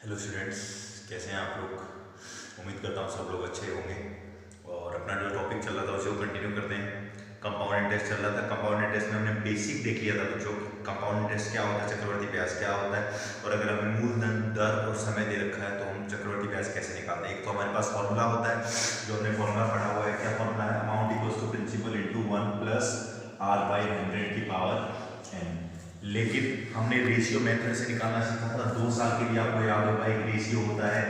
Hello students, कैसे हैं आप लोग। उम्मीद करता हूँ सब लोग अच्छे होंगे। और अपना जो टॉपिक चल रहा था उसे वो कंटिन्यू करते हैं। कंपाउंड इंटरेस्ट चल रहा था। कंपाउंड इंटरेस्ट में हमने बेसिक देख लिया था बच्चों। कंपाउंड इंटरेस्ट क्या होता है, चक्रवर्ती ब्याज क्या होता है, और अगर हमें मूलधन, दर और समय दे रखा है तो हम चक्रवर्ती ब्याज कैसे निकालते हैं। एक तो हमारे पास फॉर्मूला होता है, जो हमने फॉर्मूला पढ़ा हुआ है। क्या फॉर्मूला है? Amount equals to principal into 1 plus R by 100 की पावर n। लेकिन हमने रेशियो मेथड से निकालना सीखा था 2 साल के लिए। आपको याद होगा एक रेशियो होता है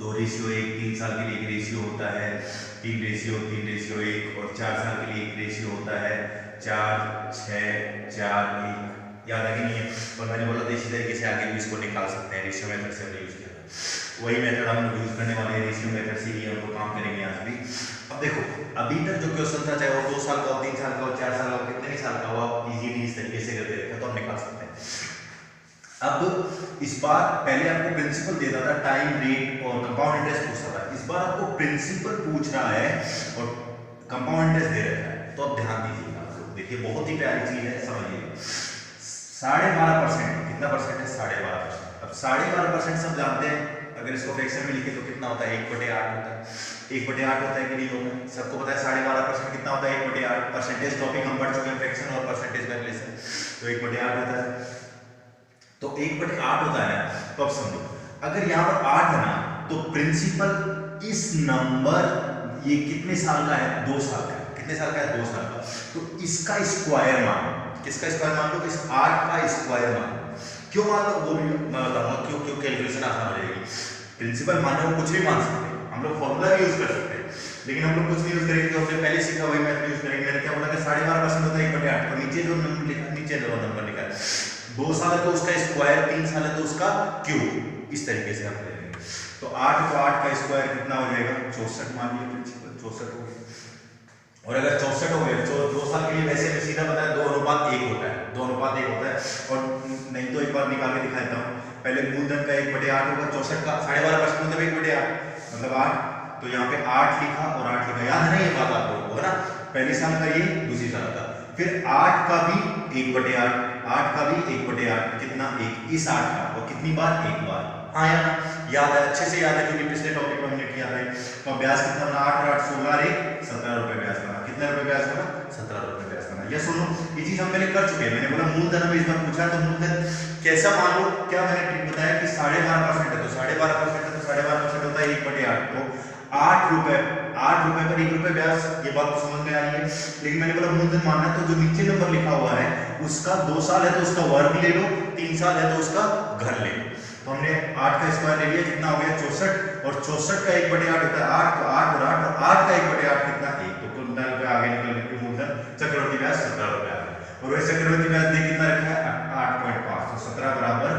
2:1, 3 साल के लिए एक रेशियो होता है 3:1, और 4 साल के लिए एक रेशियो होता है 4:6:4:1। याद है कि नहीं है? और मैंने बोला था इसी तरीके से आगे भी इसको निकाल सकते हैं। रेशियो मेथड से हमने यूज किया था, वही मेथड हम लोग यूज करने वाले हैं। रेशियो मेथड से ही हम लोग काम करेंगे आज भी। अब देखो, अभी तक जो क्वेश्चन था, चाहे वो 2 साल का हो, 3 साल का हो, 4 साल का हो, कितने भी साल का हो, आप इजीली इस तरीके से करके रखा तो हम निकाल सकते हैं। अब इस बार पहले आपको प्रिंसिपल देता था, टाइम, रेट और कंपाउंड इंटरेस्ट पूछता था। इस बार आपको प्रिंसिपल पूछ रहा है और कंपाउंड इंटरेस्ट दे रखा है। तो अब ध्यान दीजिएगा आप लोग, देखिए बहुत ही प्यारी चीज है, समझिए। 12.5%, कितना परसेंट है? 12.5%। अब 12.5% सब जानते हैं। अगर इसको फ्रैक्शन में लिखे तो कितना होता है? 1/8 होता है। 1/8 होता है कि नहीं होता? सबको पता है 12.5% कितना होता है? 1/8। परसेंटेज टॉपिक हम पढ़ चुके हैं, फ्रैक्शन और परसेंटेज का रिलेशन। तो 1/8 होता है। तो 1/8 होता है ना। तो अब समझो, अगर यहाँ पर 8 है ना, तो प्रिंसिपल इस नंबर, ये कितने साल का है? 2 साल का है। कितने साल का है? 2 साल का। तो इसका स्क्वायर मान, किसका स्क्वायर मान लो? इस 8 का स्क्वायर मान। क्यों मान लो वो भी मैं बताऊंगा क्यों। क्यों कैलकुलेशन आसान हो जाएगी। प्रिंसिपल मान लो, कुछ भी मान सकते हैं हम लोग, फॉर्मूला भी यूज कर सकते हैं, लेकिन हम लोग कुछ नहीं यूज करेंगे। जो हमने पहले सीखा वही मेथड यूज करेंगे। मैंने क्या बोला कि 12.5% होता है 1/8। तो नीचे जो नंबर लिखा, नीचे जो नंबर लिखा है 2 साल है तो उसका स्क्वायर, 3 साल है तो उसका क्यूब। इस तरीके से हम करेंगे। तो 8 तो 8 का स्क्वायर कितना हो जाएगा? 64 मान लिया प्रिंसिपल, 64 हो गया। और अगर 64 हो गया तो 2 साल के लिए वैसे भी सीधा पता है 2:1 होता है। 2:1 होता है। और नहीं तो एक बार निकाल के दिखा देता हूँ। पहले मूलधन का 1/8 होगा, 64 का 12.5% मतलब 1/8 मतलब 8। तो यहाँ पे 8 लिखा और 8 लिखा। याद है ना ये बात आप लोगों को, है ना? पहले साल का ये, दूसरी साल का। फिर 8 का भी 1/8, 8 का भी 1/8 कितना? 1। इस 8 का और कितनी बार? एक बार। हाँ यार, याद है, अच्छे से याद है क्योंकि पिछले टॉपिक में हमने किया था। तो ब्याज कितना बना? 8 और 8 16 रे 17 रुपए ब्याज बना। कितने रुपए ब्याज बना? 17 रुपए ब्याज बना। ये सुनो, ये चीज हम पहले कर चुके हैं। मैंने बोला मूलधन में इस बार पूछा है तो मूलधन कैसा मान लो। क्या मैंने ट्रिक बताया कि 12.5% है तो 12.5% है तो 12.5% होता है 1/8। तो 8 रुपए पर 1 रुपए ब्याज। ये बात तो समझ में आ रही है। लेकिन मैंने बोला मूलधन मानना है तो जो नीचे नंबर लिखा हुआ है उसका 2 साल है तो उसका वर्ग ले लो, 3 साल है तो उसका घर ले लो। तो हमने 8 का स्क्वायर ले लिया, कितना हो गया? 64। और 64 का 1/8 होता है 8। तो 8 और 8 और 8 का 1/8 कितना? 1। तो कुल मिला के आगे निकल के मूलधन चक्रवर्ती ब्याज 17 रुपए आ गया। और वैसे चक्रवर्ती ब्याज ने कितना रखा है? 8.5। तो 17 बराबर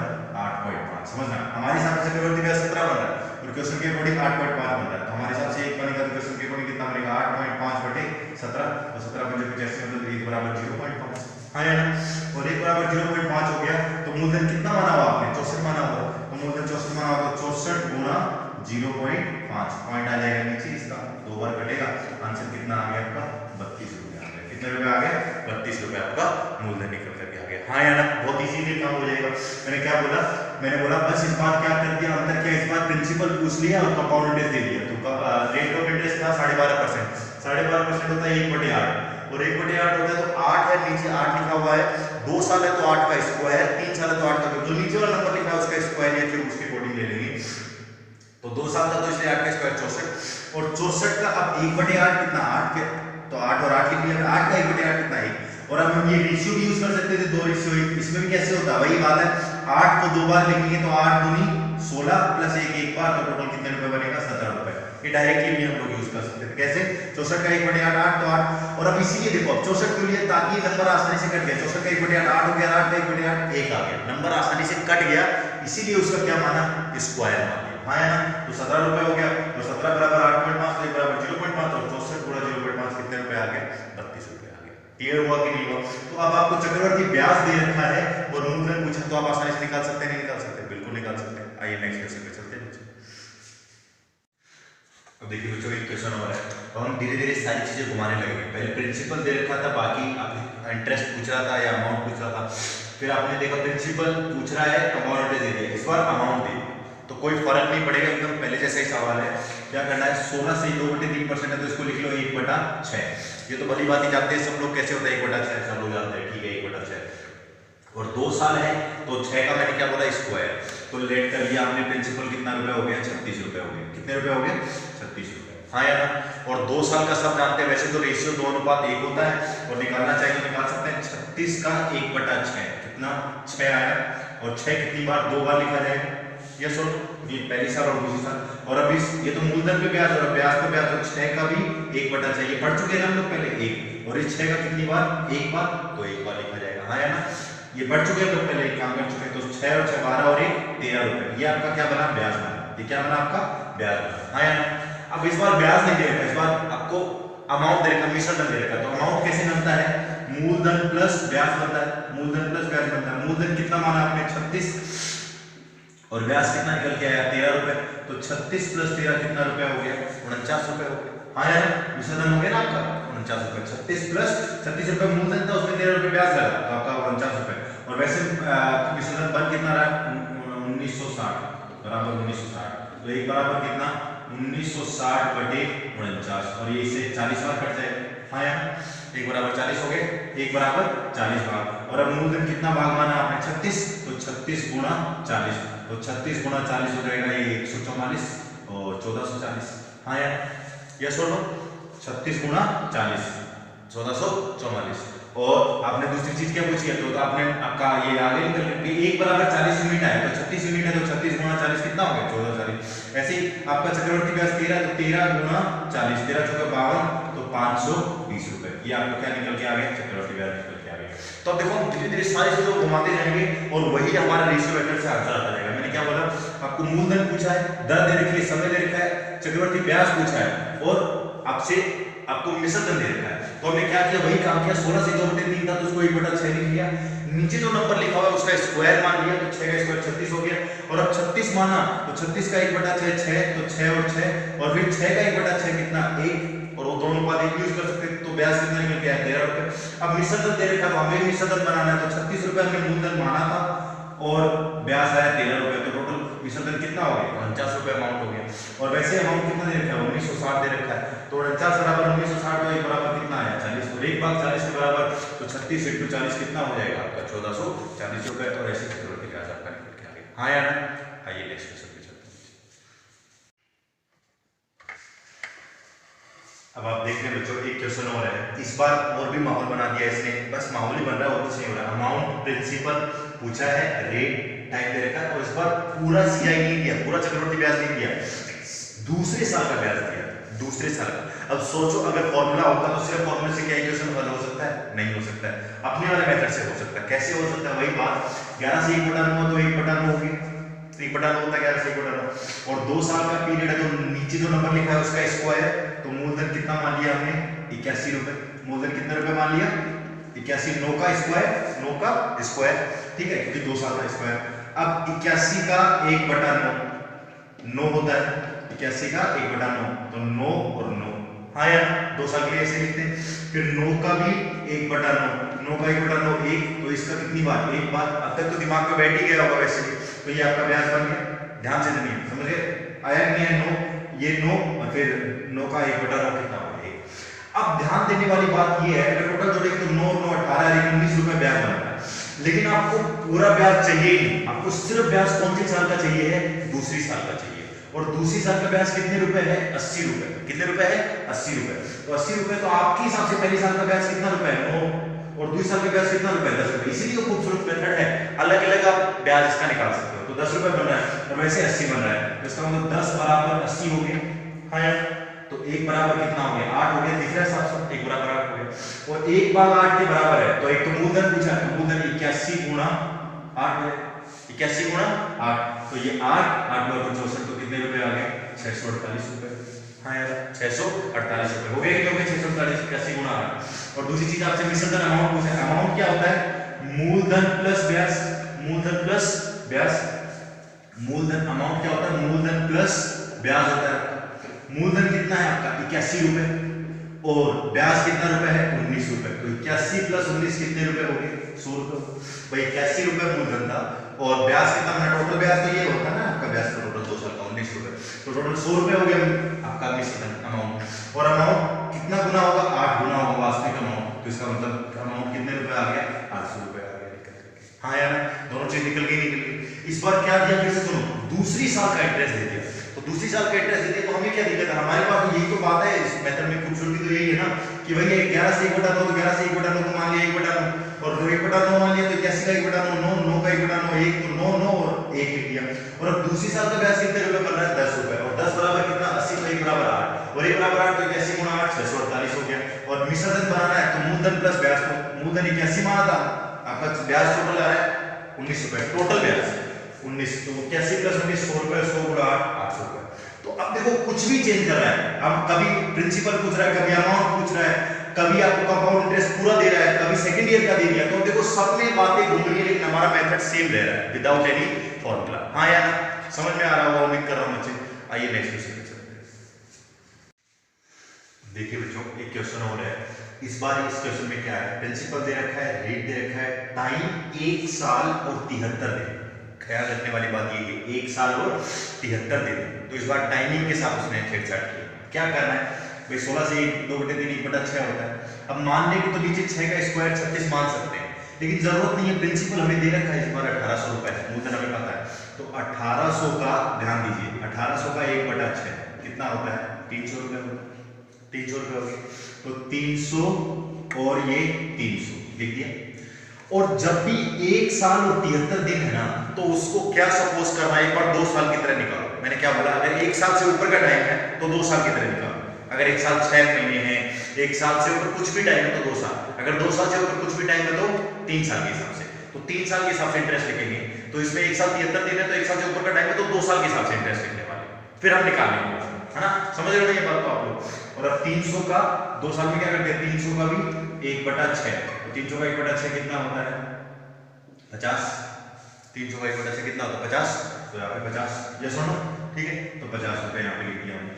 8.5। समझना, हमारे हिसाब से चक्रवर्ती ब्याज 17 बन रहा है और क्वेश्चन के अकॉर्डिंग 8.5 बन रहा है। तो हमारे हिसाब से एक बनेगा तो क्वेश्चन के अकॉर्डिंग कितना बनेगा? 8.5/17। तो 17 मतलब 1 बराबर 0.5। हाँ या ना? और 1 बराबर 0.5 हो गया। तो मूलधन कितना माना हुआ आपने? 64 माना हुआ। तो मूलधन 64 माना हुआ तो 64 गुना 0.5 पॉइंट आ जाएगा नीचे, इसका 2 बार कटेगा। आंसर कितना आ गया आपका? 32 रुपए आ गया। कितने रुपए आ गया? 32 रुपए आपका मूलधन निकल करके आ गया। हाँ या ना? बहुत इजीली काम हो जाएगा। मैंने क्या बोला? मैंने बोला बस इस बार क्या कर दिया, अंतर क्या? इस बार प्रिंसिपल पूछ लिया और कंपाउंड इंटरेस्ट दे दिया। तो रेट ऑफ इंटरेस्ट था 12.5%। 12.5% होता है 1/8 और 1/8 होता है तो 8 है, नीचे 8 लिखा हुआ है। 2 साल है तो 8 का स्क्वायर, 3 साल है तो 8 का क्यूब। जो नीचे वाला नंबर लिखा है उसका स्क्वायर या क्यूब उसके अकॉर्डिंग ले लेंगे। तो 2 साल था तो इसलिए 8 का स्क्वायर 64। और 64 का अब 1/8 कितना? 8 के। तो 8 और 8 लिख लिया। 8 का 1/8 कितना? 1। और अब हम ये रेशियो भी यूज कर सकते थे, 2:1। इसमें भी कैसे होता है? वही बात है, 8 को 2 बार लिखेंगे तो 8 दूनी 16 प्लस 1 एक बार, तो टोटल कितने रुपए बनेगा? 17 रुपए। ये डायरेक्टली भी हम लोग यूज कर सकते थे। कैसे? 64 का 1/8 8 तो 8। और अब इसीलिए देखो, अब 64 क्यों लिए? ताकि ये नंबर आसानी से कट गया। 64 का 1/8 8 हो गया, 8 का 1/8 1 आ गया। नंबर आसानी से कट गया, इसीलिए उसका क्या माना? स्क्वायर मान लिया। हाँ या ना? तो 17 रुपए हो गया। तो 17 बराबर 8.5 तो 1 बराबर 0.5 और 64 गुणा 0.5 कितने रुपए आ गया? 32 रुपए आ गया। क्लियर हुआ कि नहीं हुआ? तो अब आपको चक्रवर्ती ब्याज दे रखा है और मूलधन पूछा तो आप आसानी से निकाल सकते हैं, नहीं निकाल सकते? बिल्कुल निकाल सकते हैं। आइए नेक्स्ट क्वेश्चन पे चलते हैं बच्चों। अब देखिए बच्चों, एक क्वेश्चन और है तो हम धीरे धीरे सारी चीजें घुमाने लगेंगे। पहले प्रिंसिपल दे रखा था, बाकी इंटरेस्ट पूछ रहा था या अमाउंट पूछ रहा था। फिर आपने देखा प्रिंसिपल पूछ रहा है, कमोडिटीज दे दिया, इस बार अमाउंट दे दिया, तो कोई फर्क नहीं पड़ेगा, एकदम पहले जैसा ही सवाल है। क्या करना है, 16 से 2/3% है तो इसको लिख लो 1/6। ये तो भली बात ही जानते हैं सब लोग कैसे होता है 1/6, सब लोग जानते हैं, ठीक है 1/6। और 2 साल है तो 6 का मैंने क्या बोला स्क्वायर, तो लेट कर लिया हमने प्रिंसिपल, कितना रुपए हो गया 36 रुपए हो गए, कितने रुपए हो गए 36 रुपए, हाँ यार। और 2 साल का सब जानते हैं, वैसे तो रेशियो 2:1 होता है और निकालना चाहिए तो निकाल सकते हैं 36 का 1/6, कितना 6 आया, और 6 कितनी बार 2 बार लिखा जाएगा, ये सुन, ये पहली साल और दूसरी साल, और अब इस ये तो मूलधन पे ब्याज और ब्याज पे ब्याज, तो 6 का भी 1/6 ये पढ़ चुके हैं हम लोग पहले 1, और इस 6 का कितनी बार 1 बार, तो 1 बार लिखा जाएगा, हाँ है ना, ये बढ़ चुके हैं तो पहले एक काम कर चुके हैं, तो 6 और 6 12 और 1 13 रुपए, ये आपका क्या बना ब्याज बना, ये क्या बना आपका ब्याज बना, हाँ या ना। अब इस बार ब्याज नहीं दे रखा, इस बार आपको अमाउंट दे रखा, मिश्रधन दे रखा, तो अमाउंट कैसे बनता है, मूलधन प्लस ब्याज बनता है, मूलधन प्लस ब्याज बनता है। मूलधन कितना माना आपने 36 और ब्याज कितना निकल के आया 13 रुपए, तो 36 + 13 कितना रुपया हो गया 49 रुपए हो गया, हाँ यार मिश्रधन हो गया ना आपका 49 रुपए, 36 + 36 रुपए मूलधन था, उसमें 13 रुपए ब्याज लगा तो आपका 49 रुपए, और वैसे मिश्रधन बन कितना रहा 1960 बराबर 1960, तो एक बराबर कितना 1960/49, और ये इससे 40 बार कट जाएगा, हाँ यार 1 बराबर 40 हो गए, 1 बराबर 40 भाग, और अब मूलधन कितना भाग माना आपने 36, तो 36 × 40, तो 36 × 40 हो जाएगा ये 144 और 1440, हाँ यार ये सुनो 36 × 40 1444, और आपने दूसरी चीज क्या पूछी है, तो आपने आपका ये आगे निकल के 1 बराबर 40 यूनिट है, तो 36 यूनिट है, तो 36 × 40 कितना हो गया 1440। ऐसे ही आपका चक्रवर्ती ब्याज 13, तो 13 × 40, 13 × 52, तो 520 रुपए, ये आपको क्या निकल के आ गया चक्रवर्ती ब्याज निकल के आ गया। तो अब देखो धीरे धीरे सारी चीजों को घुमाते जाएंगे और वही हमारा रेशियो वेक्टर से आंसर आता जाएगा। मैंने क्या बोला, आपको मूलधन पूछा है, दर दे रखी है, समय दे रखा है, चक्रवर्ती ब्याज पूछा है, और आपसे आपको मिश्रधन दे रखा है, तो हमने क्या किया वही काम किया, 16 से 2/3 था तो उसको 1/6 लिख लिया, नीचे जो नंबर लिखा हुआ है उसका स्क्वायर मान लिया, तो 6 का स्क्वायर 36 हो गया, और अब 36 माना तो 36 का 1/6 6, तो 6 और 6, और फिर 6 का 1/6 कितना 1, और वो दोनों पद एक यूज कर सकते हैं, तो ब्याज कितना निकल गया 13 रुपए। अब मिश्रधन दे रखा, तो हमें मिश्रधन बनाना है, तो 36 रुपए हमने मूलधन माना था और ब्याज आया 13 रुपए, तो टोटल मिश्रधन कितना हो गया 49 रुपए अमाउंट हो गया, और वैसे अमाउंट कितना दे रखा है 1960 दे रखा है, तो 49 बराबर 1960, तो 1 बराबर कितना आया 40, और 1 भाग 40 के बराबर, तो 36 × 40 कितना हो जाएगा आपका 1440 रुपए, और ऐसे चक्रवर्ती ब्याज आपका निकल के आ गया, हाँ यार। आइए नेक्स्ट क्वेश्चन पे चलते हैं। अब आप देख रहे हैं बच्चों एक क्वेश्चन और है, इस बार और भी माहौल बना दिया इसने, बस माहौल ही बन रहा है और कुछ नहीं हो रहा। अमाउंट प्रिंसिपल पूछा है, रेट टाइम दे रखा है, और इस बार पूरा CI नहीं दिया, पूरा चक्रवर्ती ब्याज नहीं दिया, दूसरे साल का ब्याज दिया, दूसरे साल का। अब सोचो अगर फॉर्मूला होता तो सिर्फ फॉर्मूले से क्या इक्वेशन हल हो सकता है, नहीं हो सकता है, अपने वाले मेथड से हो सकता है। कैसे हो सकता है, वही बात 11 से 1/9 तो 1/9 हो गया, 1/9 होता है 11 से 1/9, और 2 साल का पीरियड है, तो नीचे जो नंबर लिखा है उसका स्क्वायर, तो मूलधन कितना मान लिया हमने 81 रुपए, मूलधन कितने रुपए मान लिया 81, 9 का स्क्वायर, ठीक है, क्योंकि 2 साल का स्क्वायर। अब 81 का 1/9 9 होता है, 81 का 1/9, तो 9 और 9, हाँ यार 2 साल के लिए ऐसे लिखते हैं। फिर 9 का भी 1/9, 9 का 1/9 1, तो इसका कितनी बार 1 बार। अब तक तो दिमाग में बैठ ही गया होगा वैसे भी, तो ये आपका ब्याज बन गया, ध्यान से सुनिए, समझ गए, आया नहीं है 9, ये 9, और फिर 9 का 1/9 कितना हो गया 1। अब ध्यान देने वाली बात ये है, अगर टोटल जोड़ेंगे तो 9 9 18 लेकिन 19 रुपए ब्याज बनता है, लेकिन आपको पूरा ब्याज चाहिए ही नहीं, आपको सिर्फ ब्याज कौन से साल का चाहिए है, दूसरी साल का चाहिए, और दूसरी साल का ब्याज कितने रुपए है 80 रुपए, कितने रुपए है 80 रुपए, तो 80 रुपए, तो आपके हिसाब से पहले साल का ब्याज कितना रुपए है 9, और दूसरे साल का ब्याज कितना रुपए 10 रुपए, इसीलिए खूबसूरत मेथड है, अलग अलग आप ब्याज इसका निकाल सकते हो। तो 10 रुपए बन रहा है और वैसे 80 बन रहा है, तो इसका मतलब 10 बराबर 80 हो गया, हाँ यार, तो 1 बराबर कितना हो गया 8 हो गया, दिख रहा है साफ साफ 1 बराबर 8 हो गया, और 1 भाग 8 के बराबर है, तो एक तो मूलधन पूछा है, मूलधन 81 × 8 है, 81 × 8, तो ये 8 और 64, तो कितने रुपए आ गए 648 रुपए, हाँ यार 648 रुपए हो गए, क्योंकि 648 81 × 8। और दूसरी चीज आपसे मिश्रधन अमाउंट पूछा है, अमाउंट क्या होता है मूलधन प्लस ब्याज, मूलधन प्लस ब्याज, मूलधन अमाउंट क्या होता है मूलधन प्लस ब्याज होता है। मूलधन कितना है आपका 81 रुपए, और ब्याज कितना रुपए है 19 रुपए, तो 81 + 19 कितने रुपए हो गए 100 रुपये। भाई 81 रुपये मूलधन था और ब्याज कितना बना, टोटल ब्याज तो ये होता है ना आपका ब्याज तो टोटल 2 साल का 19 रुपये, तो टोटल 100 रुपये हो गया आपका मिश्रण अमाउंट। और अमाउंट कितना गुना होगा, 8 गुना होगा वास्तविक अमाउंट, तो इसका मतलब अमाउंट कितने रुपए आ गया, 800 रुपये आ गया निकल के। हाँ यार दोनों चीज निकल गई। इस बार क्या दिया, फिर से सुनो, दूसरी साल का इंटरेस्ट दे दिया। तो दूसरी साल का इंटरेस्ट दे दिया तो हमें क्या दिक्कत है, हमारे पास यही तो बात है इस मेथड में, खूबसूरती तो यही है ना कि भाई 11 से 1/9 तो 11 से 1/9 को मान लिया 1/9 और 1/9 मान लिया तो 81 का 1/9 9 का 1/9 1 तो 9 9 और 1 लिख दिया। और अब दूसरी साल का ब्याज कितने रुपए बन रहा है, 10 रुपए, और 10 बराबर कितना 80 तो 1 बराबर 8 और 1 बराबर 8 तो 81 गुणा 8 648 हो गया। और मिश्रण बनाना है तो मूलधन प्लस ब्याज, तो मूलधन 81 माना था, आपका ब्याज टोटल आ रहा है 19 रुपए, टोटल ब्याज 19, तो 81 प्लस 19 100 रुपए, 100 गुणा 8 800 रुपए। तो अब देखो कुछ भी चेंज कर रहा है, अब कभी प्रिंसिपल पूछ रहा है, कभी अमाउंट पूछ रहा है, कभी आपको कंपाउंड इंटरेस्ट पूरा दे रहा है, कभी सेकंड ईयर का दे दिया, तो देखो सब में बातें घूम रही है लेकिन हमारा मेथड सेम रह रहा है विदाउट एनी फॉर्मूला। हाँ यार समझ में आ रहा होगा, उम्मीद कर रहा हूं बच्चे। आइए नेक्स्ट क्वेश्चन पे चलते हैं। देखिए बच्चों एक क्वेश्चन और है, इस बार इस क्वेश्चन में क्या है, प्रिंसिपल दे रखा है, रेट दे रखा है, टाइम 1 साल और 73 दिन। ख्याल रखने वाली बात ये है 1 साल और 73 दिन, तो इस बार टाइमिंग के साथ उसने छेड़छाड़ की। क्या करना है भाई, 16 से 2/3 1/6 होता है। अब मानने को तो नीचे 6 का स्क्वायर 36 मान सकते हैं, लेकिन जरूरत नहीं है, प्रिंसिपल हमें दे रखा है इस बार 1800 रुपए, मूलधन हमें पता है, तो 1800 का ध्यान दीजिए, 1800 का 1/6 कितना होता है, 300 रुपए होता है, 300 रुपए हो गए, तो 300 और ये 300 लिख दिया। और जब भी 1 साल और 73 दिन है ना, तो उसको क्या सपोज करना है, एक बार 2 साल की तरह निकालो। मैंने क्या बोला, अगर 1 साल से ऊपर का टाइम है तो 2 साल की तरह निकालो, अगर 1 साल 6 महीने है, 1 साल से ऊपर कुछ भी टाइम है तो 2 साल, अगर 2 साल से ऊपर कुछ भी टाइम है तो 3 साल के हिसाब से, तो 3 साल के हिसाब से इंटरेस्ट लिखेंगे। तो इसमें 1 साल 73 दिन है तो 1 साल से ऊपर का टाइम है तो 2 साल के हिसाब से इंटरेस्ट लिखने वाले, फिर हम निकाल लेंगे, है ना, समझ रहे हो ये बात तो आप लोग। और अब 300 का 2 साल में क्या करते हैं, 300 का भी 1/6, तो 300 का 1/6 कितना होता है 50, 300 का 1/6 कितना होता है 50, तो यहाँ पे 50 यस और नो, ठीक है, तो 50 रुपए यहाँ पे लिख दिया हमने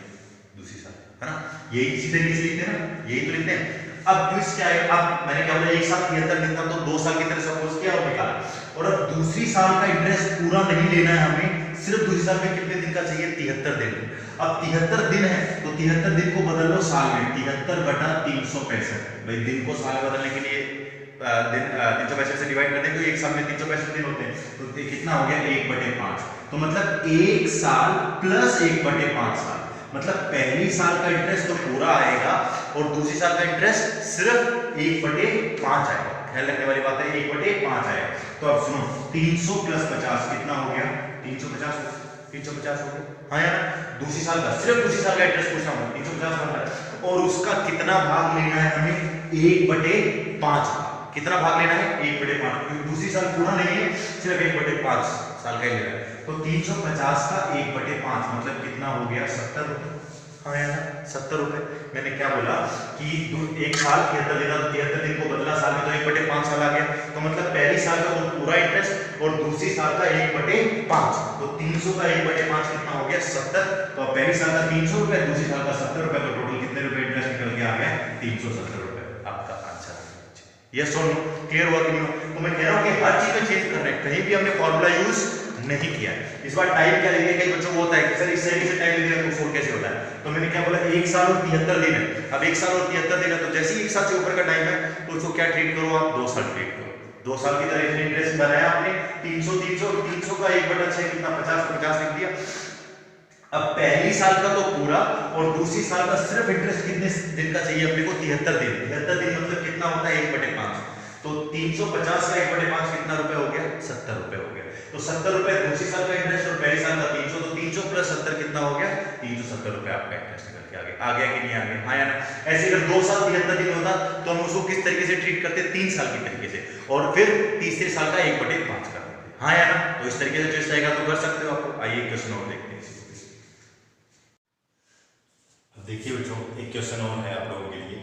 दूसरी साल, है ना, यही इसी तरीके से लिखते हैं ना, यही तो लिखते हैं। अब ट्विस्ट क्या है, अब मैंने क्या बोला 1 साल 73 दिन था तो 2 साल की तरह सपोज किया और निकाला, और अब दूसरी साल का इंटरेस्ट पूरा नहीं लेना है हमें, सिर्फ दूसरी साल में कितने दिन का चाहिए, 73 दिन। अब 73 दिन है तो 73 दिन को बदल लो साल में, 73/365, भाई दिन को साल में बदलने के लिए दिन 365 से डिवाइड कर देंगे तो 1 साल में 365 दिन होते हैं, तो ये कितना हो गया 1/5, तो मतलब 1 साल प्लस 1/5 साल, मतलब पहली साल का इंटरेस्ट तो पूरा आएगा और दूसरी साल का इंटरेस्ट सिर्फ 1/5 आएगा। ख्याल रखने वाली बात है 1/5 आएगा। तो अब सुनो 300 + 50 कितना हो गया, 350 हो गया। हाँ यार दूसरी साल का, सिर्फ दूसरी साल का इंटरेस्ट पूछा हूँ, 350 बन रहा है, और उसका कितना भाग लेना है हमें, 1/5, कितना भाग लेना है 1/5, क्योंकि दूसरी साल पूरा नहीं है, सिर्फ 1/5 साल का ही लेना है, तो 350 का 1/5 मतलब कितना हो गया 70 रुपए। हाँ यार 70 रुपए। मैंने क्या बोला कि 1 साल 73 दिन, 73 दिन को बदला साल में तो 1/5 साल आ गया, तो मतलब पहली साल का वो पूरा इंटरेस्ट और दूसरी साल का 1/5, तो 300 का 1/5 कितना हो गया 70, तो पहली साल का 300 रुपए, दूसरी साल का 70 रुपए, तो टोटल कितने रुपए इंटरेस्ट निकल के आ गया 370 रुपए। आपका आंसर यस और नो, क्लियर हुआ कि नहीं? तो मैं कह रहा हूं कि हर चीज में चेंज कर रहे हैं, कहीं भी हमने फॉर्मूला यूज नहीं किया। इस बार टाइम क्या लेंगे, कई बच्चों को होता है कि सर इस तरीके से टाइम ले दिया तो 4 कैसे होता है, तो मैंने क्या बोला 1 साल और 73 दिन है। अब 1 साल और 73 दिन है तो जैसे ही 1 साल से ऊपर का टाइम है तो उसको क्या ट्रीट करो आप, 2 साल ट्रीट करो। 2 साल की तरह इंटरेस्ट बनाया आपने 300 का 1/6 कितना 50 लिख दिया। अब पहली साल का तो पूरा और दूसरी साल का सिर्फ इंटरेस्ट कितने दिन का चाहिए अपने को, 73 दिन। 73 दिन मतलब कितना होता है 1/5, तो 350 का 1/5 कितना रुपए हो गया 70 रुपए हो गया। तो 70 रुपए दूसरी साल का इंटरेस्ट और पहली साल का 300, तो 300 + 70 कितना हो गया 370 रुपए आपका इंटरेस्ट निकल के आ गया कि नहीं आ गया? हाँ या ना? ऐसे अगर 2 साल 73 दिन होता तो हम उसको किस तरीके से ट्रीट करते, 3 साल की तरीके से, और फिर तीसरे साल का 1/5 कर देते। हाँ या ना? तो इस तरीके से ट्विस्ट आएगा तो कर सकते हो आप। आइए क्वेश्चन और देखते हैं। देखिए बच्चों एक क्वेश्चन और है आप लोगों के लिए।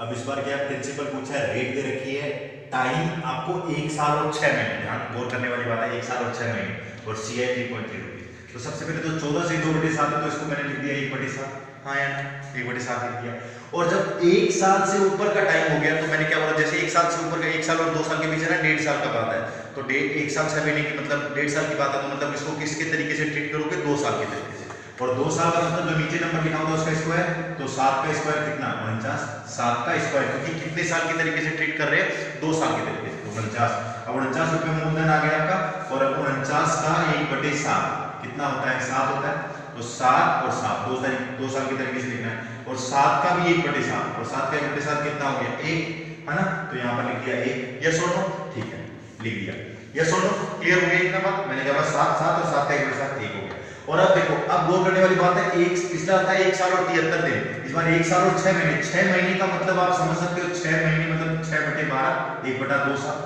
अब इस बार क्या प्रिंसिपल पूछा है, रेट दे रखी है, टाइम आपको 1 साल और 6 महीने, ध्यान गौर करने वाली बात है, 1 साल और 6 महीने, और CI 3.3 रुपीज। तो सबसे पहले तो 14 से 2/7 है तो इसको मैंने लिख दिया 1/7, हाँ या ना, 1/7 लिख दिया। और जब 1 साल से ऊपर का टाइम हो गया तो मैंने क्या बोला, जैसे 1 साल से ऊपर का, 1 साल और 2 साल के बीच है ना 1.5 साल का बात है, तो 1 साल 6 महीने की मतलब 1.5 साल की बात है, तो मतलब इसको किसके तरीके से ट्रीट करोगे, 2 साल के तरीके से। और 2 साल का मतलब जो नीचे नंबर लिखा होगा उसका स्क्वायर, तो 7 का स्क्वायर कितना 49, 7 का स्क्वायर, क्योंकि कितने साल के तरीके से ट्रीट कर रहे हैं, 2 साल के तरीके से, तो 49। अब 49 रुपये मूलधन आ गया आपका, और 49 का 1/7 कितना होता है, 7 होता है, तो 7 और 7 2 साल के तरीके से लिखना है, और 7 का भी 1/7, और 7 का 1/7 कितना हो गया 1, है ना, तो यहाँ पर लिख दिया 1। यस और नो, ठीक है लिख दिया। यस और नो, क्लियर हो गया इतना बात, मैंने कहा 7 7 और 7 का 1/7 1 हो गया। और अब देखो, अब गौर करने वाली बात है, एक पिछला था 1 साल और 73 दिन, इस बार 1 साल और 6 महीने। 6 महीने का मतलब आप समझ सकते हो, 6 महीने मतलब 6/12 1/2 साल।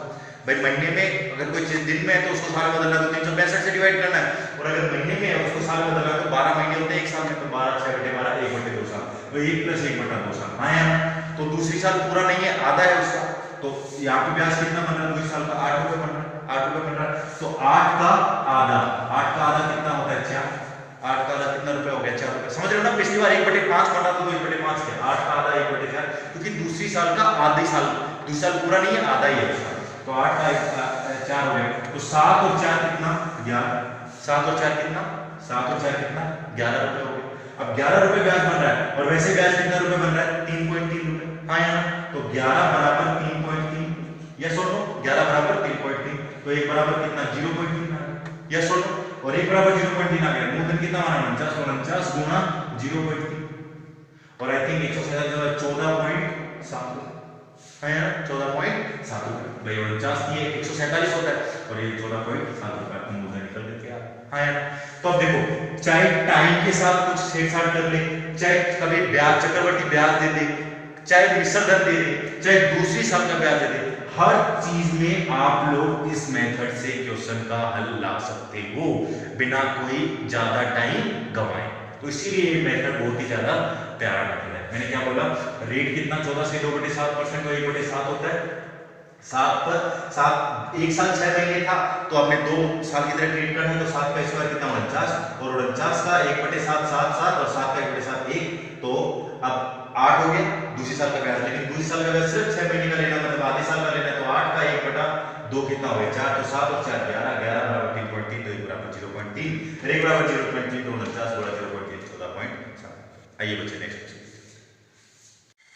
भाई महीने में अगर कोई चीज दिन में है तो उसको साल में बदलना, तो 365 से डिवाइड करना है, और अगर महीने में है उसको साल में बदलना है, तो 12 महीने होते हैं 1 साल में, तो 12 6/12 1/2 साल, तो 1 + 1/2 साल। हाँ यार, तो दूसरी साल पूरा नहीं है, आधा है उसका, तो यहाँ पे ब्याज कितना बन रहा है दूसरी साल का, 8 रुपए बन रहा है, 8 रुपए बन रहा है, तो 8 का आधा कितना होता है 4, 8 का आधा कितना रुपए हो गया 4 रुपए। समझ रहे हो ना, पिछली बार 1/5 बना तो 1/5 क्या, 8 का आधा 1/4, क्योंकि दूसरी साल का आधी साल, दूसरी साल पूरा नहीं है, आधा ही है उसका, तो 8 का 4 हो गया, तो 7 और 4 कितना 11, 7 और 4 कितना 7 और 4 कितना 11 रुपए हो गए। अब 11 रुपए ब्याज बन रहा है, और वैसे ब्याज कितना रुपए बन रहा है 3.3 रुपए। हाँ यार, तो 11 बराबर 3.3, यस और नो, 11 बराबर 3.3, तो 1 बराबर कितना 0.3 आ गया, यस और नो, और 1 बराबर 0.3 आ गया, मूलधन कितना माना 49, 49 गुना 0.3, और आई थिंक 14.7, है ना 14.7 रुपए। भाई 49 ये 147 होता है, और ये 14.7 रुपए आपको मूलधन निकल के क्या, हाँ यार। तो अब देखो, चाहे टाइम के साथ कुछ छेड़छाड़ कर ले, चाहे कभी ब्याज चक्रवर्ती ब्याज दे दे, चाहे मिश्र धन दे दे, चाहे दूसरी साल का ब्याज दे दे, हर चीज में आप लोग इस मेथड से क्वेश्चन का हल ला सकते हो बिना कोई ज्यादा टाइम गवाए। तो इसीलिए ये मेथड बहुत ही ज्यादा प्यारा मेथड है। मैंने क्या बोला, रेट कितना 14 से 2/7% तो 1/7 होता है, 1 साल 6 महीने था, तो आपने 2 साल की तरह ट्रीट करना है, तो 7 का स्क्वायर कितना 49, और 49 का 1/7 7 7 और 7 का 1/7 1, तो अब 8 हो गया दूसरी साल का ब्याज। लेकिन दूसरी साल का ब्याज सिर्फ 6 महीने का लेना, मतलब आधे साल का लेना, तो 8 का 1/2 कितना हो गया 4, तो 7 और 4 11, 11 बराबर 3.3, तो 1 बराबर 0.3, 1 बराबर 0.3, तो 49 बड़ा 0.3 14.7। आइए बच्चे नेक्स्ट।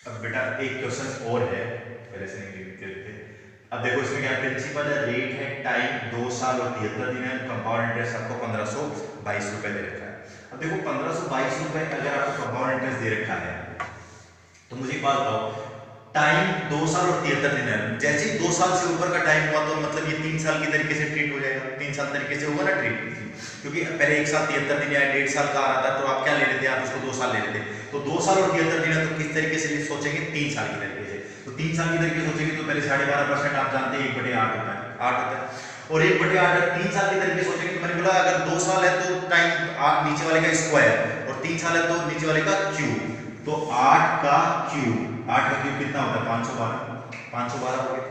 अब बेटा एक क्वेश्चन और है, पहले से नहीं लिखते थे। अब देखो इसमें क्या प्रिंसिपल है, रेट है, टाइम 2 साल और 73 दिन है, कंपाउंड इंटरेस्ट आपको 1522 रुपए दे रखा है। अब देखो 1522 रुपए अगर आपको कंपाउंड इंटरेस्ट दे रखा है, तो मुझे एक बात बताओ, टाइम 2 साल और 73 दिन है, जैसे ही 2 साल से ऊपर का टाइम हुआ तो मतलब ये 3 साल की तरीके से ट्रीट हो जाएगा, 3 साल तरीके से होगा ना ट्रीट, क्योंकि पहले 1 साल 73 दिन या 1.5 साल का आ रहा था, तो आप क्या ले लेते हैं, आप उसको 2 साल ले लेते, तो 2 साल और 73 दिन है, तो किस तरीके से सोचेंगे 3 साल की तरीके से, तो 3 साल की तरीके से सोचेंगे तो पहले 12.5% आप जानते हैं 1/8 होता है, 8 होता है, और 1/8 3 साल की तरीके सोचेंगे तो मैंने बोला अगर 2 साल है तो टाइम नीचे वाले का स्क्वायर, और 3 साल है तो नीचे वाले का क्यूब, तो 8 का क्यूब कितना होता है 512 हो गया।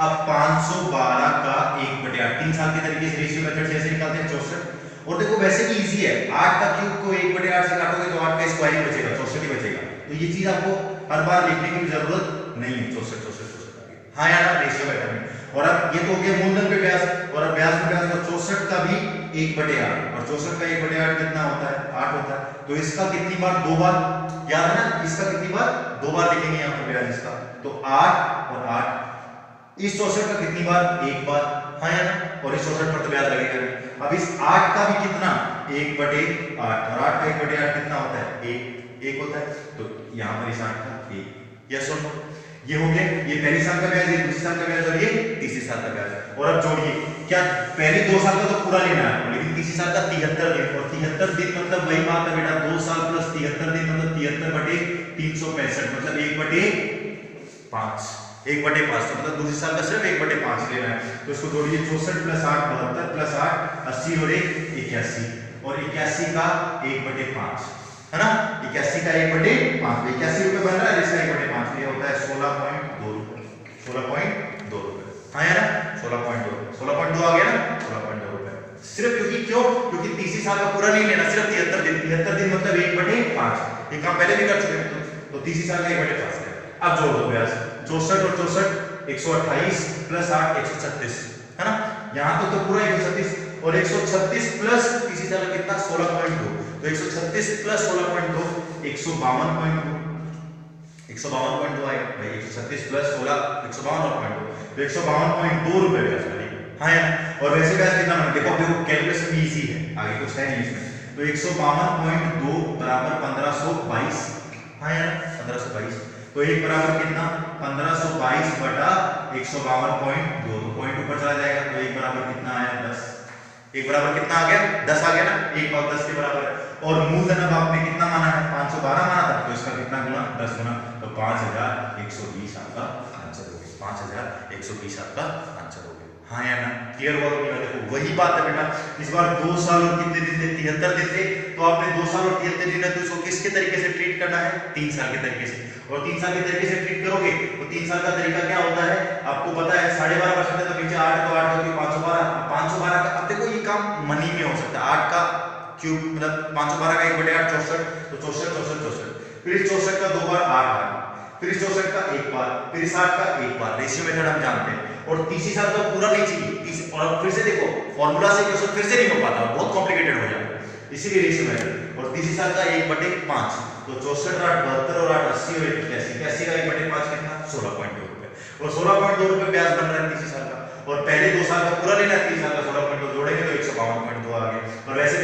अब 512 का 1/8 3 साल के तरीके से रेशियो मेथड से ऐसे निकालते हैं 64, और देखो वैसे भी इजी है, 8 का क्यूब को 1/8 से काटोगे तो 8 का स्क्वायर ही बचेगा, 64 ही बचेगा, तो ये चीज आपको हर बार लिखने की जरूरत नहीं है, 64 हाँ यार रेशियो मेथड में। और अब ये तो हो गया मूलधन पे ब्याज, और अब ब्याज पे ब्याज, तो 64 का भी 1/8, और 64 का 1/8 कितना होता है 8 होता है, तो इसका कितनी बार 2 बार याद है ना, इसका कितनी बार 2 बार लिखेंगे यहाँ पे ब्याज इसका, तो 8 और 8, इस 64 का कितनी बार 1 बार, हाँ या ना, और इस 64 पर तो ब्याज लगेगा नहीं। अब इस 8 का भी कितना 1/8, और 8 का 1/8 कितना होता है 1 होता है, तो यहाँ पर इस 8 का 1, यस और नो, ये हो गया, ये पहली साल का ब्याज, ये दूसरी साल का ब्याज, और ये तीसरी साल का ब्याज। और अब जोड़िए, क्या पहले 2 साल का तो पूरा लेना है, लेकिन तीसरी साल का 73 दिन, और 73 दिन मतलब वही बात है बेटा, 2 साल प्लस 73 दिन मतलब 73/365, मतलब 1/5, 1/5, तो मतलब दूसरी साल का सिर्फ 1/5 लेना है, तो इसको जोड़िए, 64 + 8 72 + 8 80 और 1 81, और 81 का 1/5 है ना, 81 का 1/5, 81 रुपए बन रहा है, इसका 1/5 ये होता है 16.2 रुपए, 16.2 रुपए, हाँ यार 16.2 रुपए, 16.2 आ गया ना, 16.2 रुपए, सिर्फ क्योंकि क्योंकि तीसरी साल का पूरा नहीं लेना, सिर्फ 73 दिन, 73 दिन मतलब 1/5, ये काम पहले भी कर चुके हैं तो 30 साल का 1/5 है। अब जोड़ दो ब्याज 64 और 64 128 प्लस 8 136 है ना, यहाँ तो पूरा 136 और 136 प्लस 30 साल का कितना 16.2 तो 136 प्लस 16.2 152.2 152.2 आएगा भाई 136 प्लस 16 152.2 तो 152.2 रुपए ब्याज वाली हाँ यार। और वैसे ब्याज कितना बना देखो देखो कैलकुलेशन भी इजी है आगे कुछ है नहीं इसमें तो 152.2 बराबर 1522 हाँ यार 1522 तो एक बराबर कितना 1522 बटा 152.2 तो पॉइंट ऊपर चला जाएगा तो एक बराबर कितना आया 10 एक बराबर कितना आ गया 10 आ गया ना 1 भाग 10 के बराबर है। और मूलधन अब आपने कितना माना है 512 माना था तो इसका कितना गुना 10 गुना तो 5120 आपका आंसर हो गया 5120 आपका आंसर हो गया हाँ या ना क्लियर हुआ कि देखो वही बात है बेटा इस बार 2 साल और कितने दिन थे 73 दिन थे तो आपने 2 साल और 73 दिन है तो इसको किसके तरीके से ट्रीट करना है 3 साल के तरीके से और 3 साल के तरीके से ट्रीट करोगे तो 3 साल का तरीका क्या होता है आपको पता है 12.5% है तो नीचे 8 तो 8 होगी 512 का अब देखो ये काम मनी में हो सकता है 8 का क्यूब मतलब 512 का 1/8 64 तो 64 फिर इस 64 का 2 बार 8 बार फिर इस 64 का 1 बार फिर इस 8 का 1 बार रेशियो मेथड हम जानते हैं और 30 साल का पूरा नहीं चाहिए और फिर से देखो फॉर्मूला से क्वेश्चन फिर से नहीं हो पाता बहुत कॉम्प्लिकेटेड हो जाता है इसीलिए रेशियो मेथड और 30 साल का 1/5 तो 64 8 72 और 8 80 और 81 का 1/5 कितना 16.2 रुपए और 16.2 रुपए ब्याज बन रहा है 30 साल का और पहले 2 साल का पूरा लेना है 30 साल का 16.2 जोड़ेंगे तो 152.2 आ गया और वैसे